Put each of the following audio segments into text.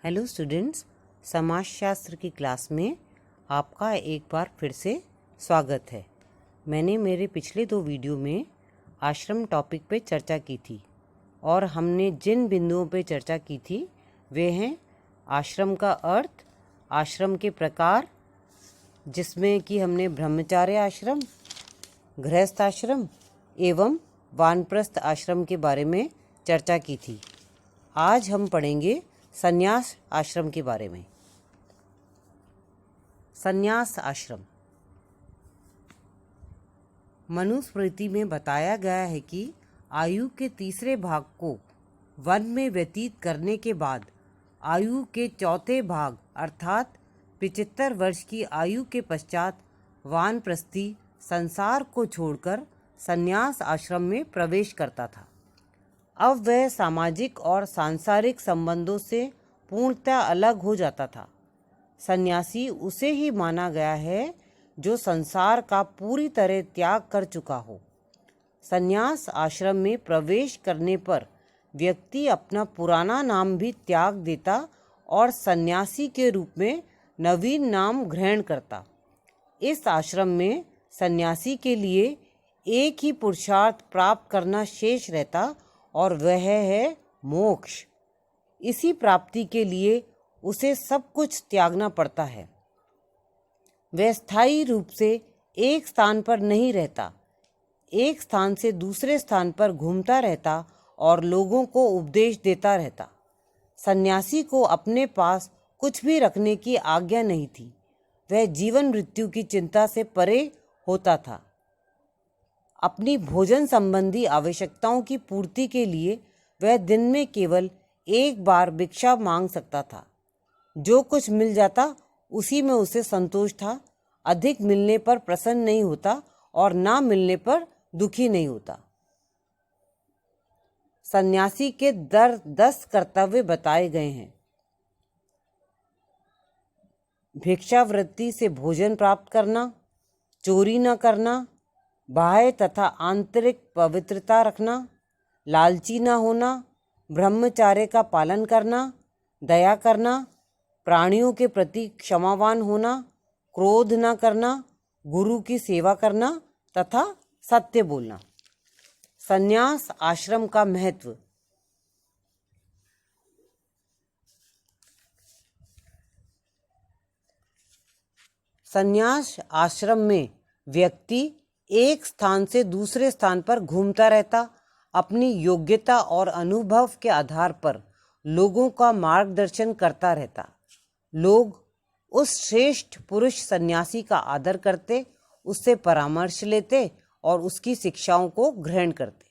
Hello students, समाजशास्त्र की class में आपका एक बार फिर से स्वागत है। मैंने मेरे पिछले 2 वीडियो में आश्रम टॉपिक पे चर्चा की थी और हमने जिन बिंदुओं पे चर्चा की थी वे हैं आश्रम का अर्थ, आश्रम के प्रकार जिसमें कि हमने ब्रह्मचार्य आश्रम, गृहस्थ आश्रम एवं वानप्रस्थ आश्रम के बारे में चर्चा की थी। आज हम पढ़ेंगे संन्यास आश्रम के बारे में। संन्यास आश्रम मनुस्मृति में बताया गया है कि आयु के तीसरे भाग को वन में व्यतीत करने के बाद आयु के चौथे भाग अर्थात 75 वर्ष की आयु के पश्चात वानप्रस्थी संसार को छोड़कर संन्यास आश्रम में प्रवेश करता था। अब वह सामाजिक और सांसारिक संबंधों से पूर्णतः अलग हो जाता था। सन्यासी उसे ही माना गया है जो संसार का पूरी तरह त्याग कर चुका हो। संन्यास आश्रम में प्रवेश करने पर व्यक्ति अपना पुराना नाम भी त्याग देता और सन्यासी के रूप में नवीन नाम ग्रहण करता। इस आश्रम में सन्यासी के लिए एक ही पुरुषार्थ प्राप्त करना शेष रहता और वह है मोक्ष। इसी प्राप्ति के लिए उसे सब कुछ त्यागना पड़ता है। वह स्थायी रूप से एक स्थान पर नहीं रहता, एक स्थान से दूसरे स्थान पर घूमता रहता और लोगों को उपदेश देता रहता। सन्यासी को अपने पास कुछ भी रखने की आज्ञा नहीं थी। वह जीवन मृत्यु की चिंता से परे होता था। अपनी भोजन संबंधी आवश्यकताओं की पूर्ति के लिए वह दिन में केवल एक बार भिक्षा मांग सकता था। जो कुछ मिल जाता उसी में उसे संतोष था। अधिक मिलने पर प्रसन्न नहीं होता और ना मिलने पर दुखी नहीं होता। सन्यासी के 10 कर्तव्य बताए गए हैं। भिक्षावृत्ति से भोजन प्राप्त करना, चोरी न करना, बाह्य तथा आंतरिक पवित्रता रखना, लालची न होना, ब्रह्मचार्य का पालन करना, दया करना, प्राणियों के प्रति क्षमावान होना, क्रोध न करना, गुरु की सेवा करना तथा सत्य बोलना। संन्यास आश्रम का महत्व। संन्यास आश्रम में व्यक्ति एक स्थान से दूसरे स्थान पर घूमता रहता, अपनी योग्यता और अनुभव के आधार पर लोगों का मार्गदर्शन करता रहता। लोग उस श्रेष्ठ पुरुष सन्यासी का आदर करते, उससे परामर्श लेते और उसकी शिक्षाओं को ग्रहण करते।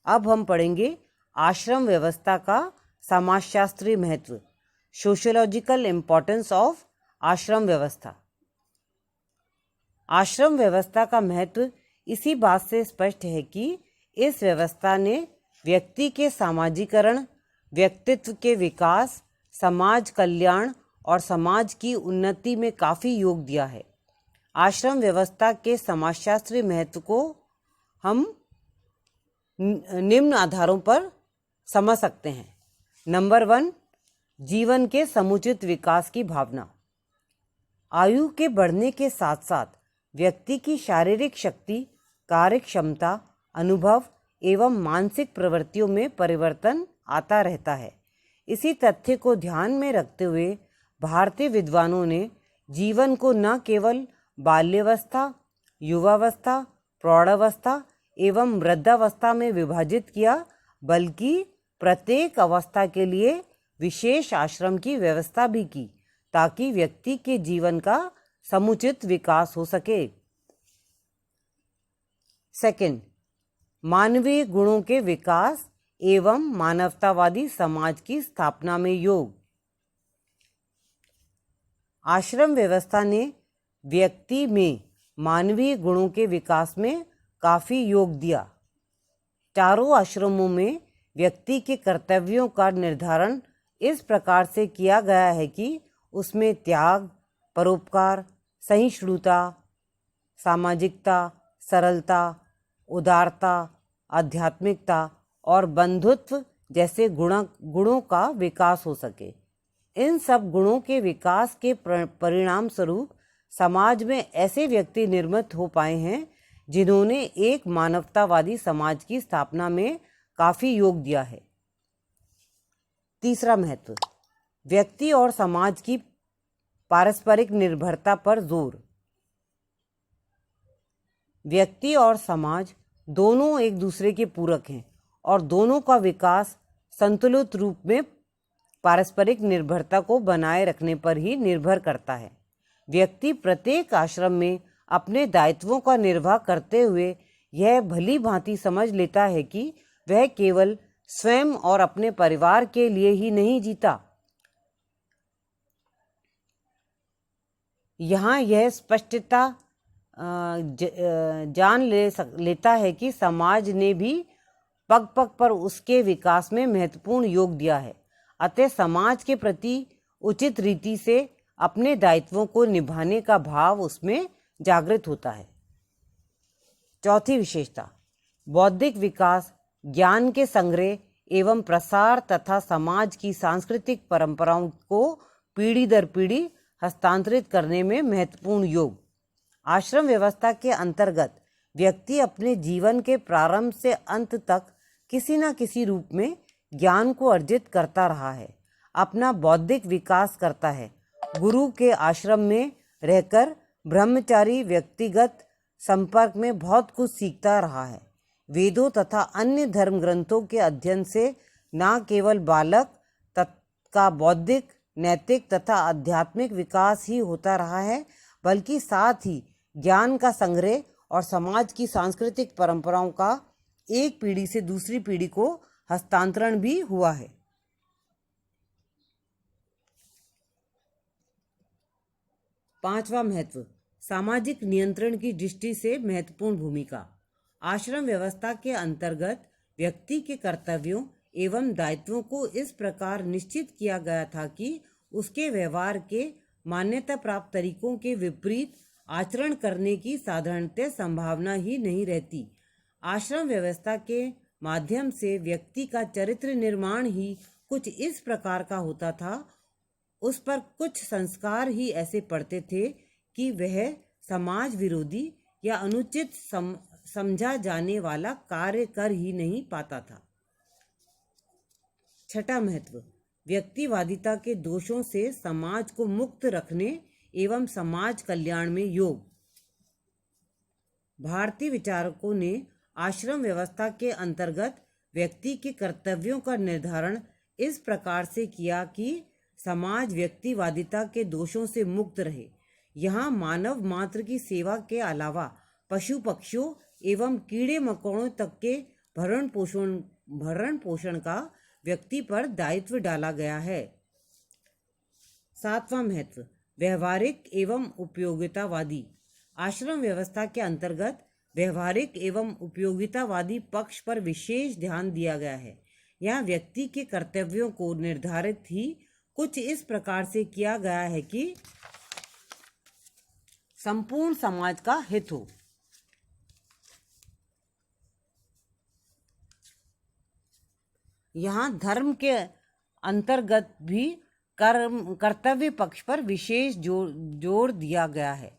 अब हम पढ़ेंगे आश्रम व्यवस्था का समाजशास्त्रीय महत्व, सोशियोलॉजिकल इम्पोर्टेंस ऑफ आश्रम व्यवस्था। आश्रम व्यवस्था का महत्व इसी बात से स्पष्ट है कि इस व्यवस्था ने व्यक्ति के सामाजिकरण, व्यक्तित्व के विकास, समाज कल्याण और समाज की उन्नति में काफ़ी योग दिया है। आश्रम व्यवस्था के समाजशास्त्रीय महत्व को हम निम्न आधारों पर समझ सकते हैं। नंबर 1, जीवन के समुचित विकास की भावना। आयु के बढ़ने के साथ साथ व्यक्ति की शारीरिक शक्ति, कार्य क्षमता, अनुभव एवं मानसिक प्रवृत्तियों में परिवर्तन आता रहता है। इसी तथ्य को ध्यान में रखते हुए भारतीय विद्वानों ने जीवन को न केवल बाल्यावस्था, युवावस्था, प्रौढ़ावस्था एवं वृद्धावस्था में विभाजित किया, बल्कि प्रत्येक अवस्था के लिए विशेष आश्रम की व्यवस्था भी की, ताकि व्यक्ति के जीवन का समुचित विकास हो सके। सेकंड, मानवीय गुणों के विकास एवं मानवतावादी समाज की स्थापना में योग। आश्रम व्यवस्था ने व्यक्ति में मानवीय गुणों के विकास में काफ़ी योग दिया। चारों आश्रमों में व्यक्ति के कर्तव्यों का निर्धारण इस प्रकार से किया गया है कि उसमें त्याग, परोपकार, सहिष्णुता, सामाजिकता, सरलता, उदारता, आध्यात्मिकता और बंधुत्व जैसे गुणों का विकास हो सके। इन सब गुणों के विकास के परिणाम स्वरूप समाज में ऐसे व्यक्ति निर्मित हो पाए हैं जिन्होंने एक मानवतावादी समाज की स्थापना में काफी योग दिया है। तीसरा महत्व, व्यक्ति और समाज की पारस्परिक निर्भरता पर जोर। व्यक्ति और समाज दोनों एक दूसरे के पूरक हैं और दोनों का विकास संतुलित रूप में पारस्परिक निर्भरता को बनाए रखने पर ही निर्भर करता है। व्यक्ति प्रत्येक आश्रम में अपने दायित्वों का निर्वाह करते हुए यह भली भांति समझ लेता है कि वह केवल स्वयं और अपने परिवार के लिए ही नहीं जीता। यहाँ यह स्पष्टता जान लेता है कि समाज ने भी पग पग पर उसके विकास में महत्वपूर्ण योग दिया है। अतः समाज के प्रति उचित रीति से अपने दायित्वों को निभाने का भाव उसमें जागृत होता है। चौथी विशेषता, बौद्धिक विकास ज्ञान के संग्रह एवं प्रसार तथा समाज की सांस्कृतिक परंपराओं को पीढ़ी दर पीढ़ी हस्तांतरित करने में महत्वपूर्ण योग। आश्रम व्यवस्था के अंतर्गत व्यक्ति अपने जीवन के प्रारंभ से अंत तक किसी न किसी रूप में ज्ञान को अर्जित करता रहा है, अपना बौद्धिक विकास करता है। गुरु के आश्रम में रहकर ब्रह्मचारी व्यक्तिगत संपर्क में बहुत कुछ सीखता रहा है। वेदों तथा अन्य धर्म ग्रंथों के अध्ययन से न केवल बालक का बौद्धिक, नैतिक तथा आध्यात्मिक विकास ही होता रहा है, बल्कि साथ ही ज्ञान का संग्रह और समाज की सांस्कृतिक परंपराओं का एक पीढ़ी से दूसरी पीढ़ी को हस्तांतरण भी हुआ है। पांचवा महत्व, सामाजिक नियंत्रण की दृष्टि से महत्वपूर्ण भूमिका। आश्रम व्यवस्था के अंतर्गत व्यक्ति के कर्तव्यों एवं दायित्वों को इस प्रकार निश्चित किया गया था कि उसके व्यवहार के मान्यता प्राप्त तरीकों के विपरीत आचरण करने की साधारणतः संभावना ही नहीं रहती। आश्रम व्यवस्था के माध्यम से व्यक्ति का चरित्र निर्माण ही कुछ इस प्रकार का होता था, उस पर कुछ संस्कार ही ऐसे पड़ते थे कि वह समाज विरोधी या अनुचित समझा जाने वाला कार्य कर ही नहीं पाता था। छठा महत्व, व्यक्तिवादिता के दोषों से समाज को मुक्त रखने एवं समाज कल्याण में योग। भारतीय विचारकों ने आश्रम व्यवस्था के अंतर्गत व्यक्ति के कर्तव्यों का निर्धारण इस प्रकार से किया कि समाज व्यक्तिवादिता के दोषों से मुक्त रहे। यहाँ मानव मात्र की सेवा के अलावा पशु पक्षियों एवं कीड़े मकोड़ों तक के भरण पोषण का व्यक्ति पर दायित्व डाला गया है। सातवां महत्व, व्यवहारिक एवं उपयोगितावादी। आश्रम व्यवस्था के अंतर्गत व्यवहारिक एवं उपयोगितावादी पक्ष पर विशेष ध्यान दिया गया है। यहाँ व्यक्ति के कर्तव्यों को निर्धारित ही कुछ इस प्रकार से किया गया है कि संपूर्ण समाज का हित हो। यहाँ धर्म के अंतर्गत भी कर्तव्य पक्ष पर विशेष जोर दिया गया है।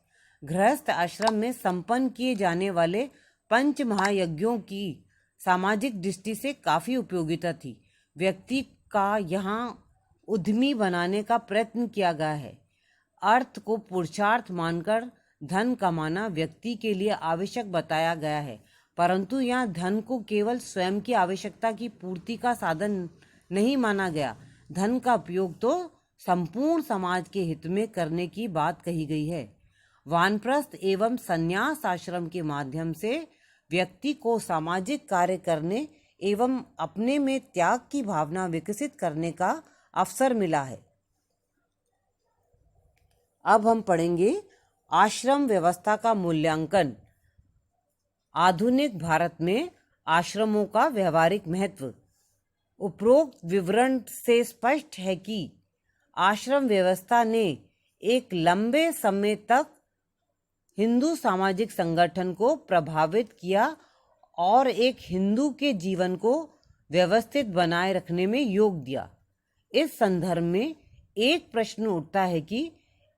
गृहस्थ आश्रम में संपन्न किए जाने वाले पंच महायज्ञों की सामाजिक दृष्टि से काफी उपयोगिता थी। व्यक्ति का यहाँ उद्यमी बनाने का प्रयत्न किया गया है। अर्थ को पुरुषार्थ मानकर धन कमाना व्यक्ति के लिए आवश्यक बताया गया है, परंतु यहाँ धन को केवल स्वयं की आवश्यकता की पूर्ति का साधन नहीं माना गया। धन का उपयोग तो संपूर्ण समाज के हित में करने की बात कही गई है। वानप्रस्थ एवं संन्यास आश्रम के माध्यम से व्यक्ति को सामाजिक कार्य करने एवं अपने में त्याग की भावना विकसित करने का अवसर मिला है। अब हम पढ़ेंगे आश्रम व्यवस्था का मूल्यांकन। आधुनिक भारत में आश्रमों का व्यवहारिक महत्व। उपरोक्त विवरण से स्पष्ट है कि आश्रम व्यवस्था ने एक लंबे समय तक हिंदू सामाजिक संगठन को प्रभावित किया और एक हिंदू के जीवन को व्यवस्थित बनाए रखने में योग दिया। इस संदर्भ में एक प्रश्न उठता है कि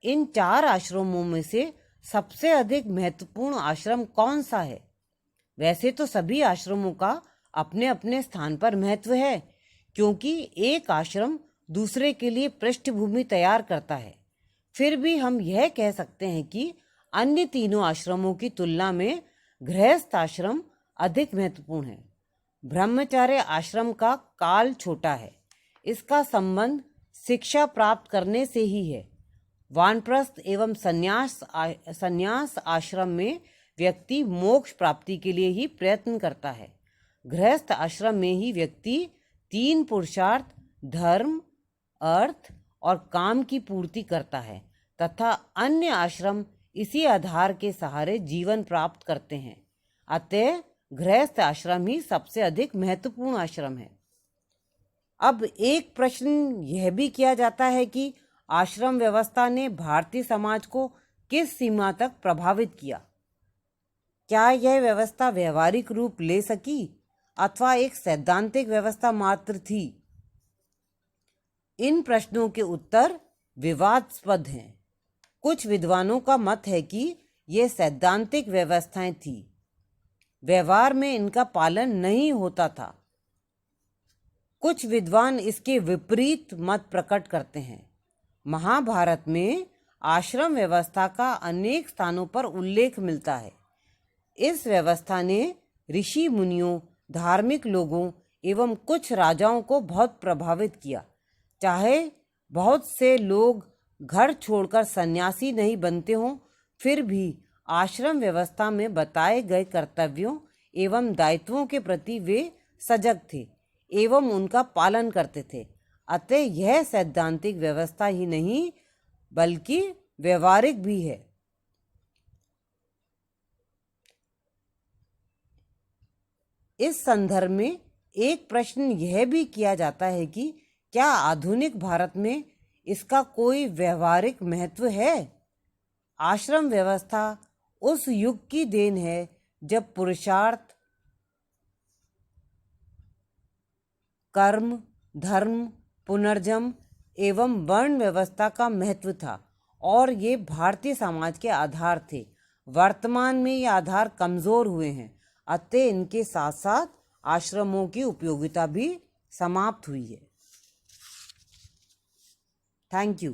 इन 4 आश्रमों में से सबसे अधिक महत्वपूर्ण आश्रम कौन सा है? वैसे तो सभी आश्रमों का अपने अपने स्थान पर महत्व है, क्योंकि एक आश्रम दूसरे के लिए पृष्ठभूमि तैयार करता है। फिर भी हम यह कह सकते हैं कि अन्य तीनों आश्रमों की तुलना में गृहस्थ आश्रम अधिक महत्वपूर्ण है। ब्रह्मचर्य आश्रम का काल छोटा है, इसका संबंध शिक्षा प्राप्त करने से ही है। वानप्रस्थ एवं संन्यास आश्रम में व्यक्ति मोक्ष प्राप्ति के लिए ही प्रयत्न करता है। गृहस्थ आश्रम में ही व्यक्ति 3 पुरुषार्थ धर्म, अर्थ और काम की पूर्ति करता है तथा अन्य आश्रम इसी आधार के सहारे जीवन प्राप्त करते हैं। अतः गृहस्थ आश्रम ही सबसे अधिक महत्वपूर्ण आश्रम है। अब एक प्रश्न यह भी किया जाता है कि आश्रम व्यवस्था ने भारतीय समाज को किस सीमा तक प्रभावित किया? क्या यह व्यवस्था व्यवहारिक रूप ले सकी अथवा एक सैद्धांतिक व्यवस्था मात्र थी? इन प्रश्नों के उत्तर विवादास्पद हैं। कुछ विद्वानों का मत है कि ये सैद्धांतिक व्यवस्थाएं थी, व्यवहार में इनका पालन नहीं होता था। कुछ विद्वान इसके विपरीत मत प्रकट करते हैं। महाभारत में आश्रम व्यवस्था का अनेक स्थानों पर उल्लेख मिलता है। इस व्यवस्था ने ऋषि मुनियों, धार्मिक लोगों एवं कुछ राजाओं को बहुत प्रभावित किया। चाहे बहुत से लोग घर छोड़कर सन्यासी नहीं बनते हों, फिर भी आश्रम व्यवस्था में बताए गए कर्तव्यों एवं दायित्वों के प्रति वे सजग थे एवं उनका पालन करते थे। अतः यह सैद्धांतिक व्यवस्था ही नहीं बल्कि व्यवहारिक भी है। इस संदर्भ में एक प्रश्न यह भी किया जाता है कि क्या आधुनिक भारत में इसका कोई व्यवहारिक महत्व है? आश्रम व्यवस्था उस युग की देन है जब पुरुषार्थ, कर्म, धर्म, पुनर्जन्म एवं वर्ण व्यवस्था का महत्व था और ये भारतीय समाज के आधार थे। वर्तमान में ये आधार कमजोर हुए हैं, अतः इनके साथ साथ आश्रमों की उपयोगिता भी समाप्त हुई है। Thank you.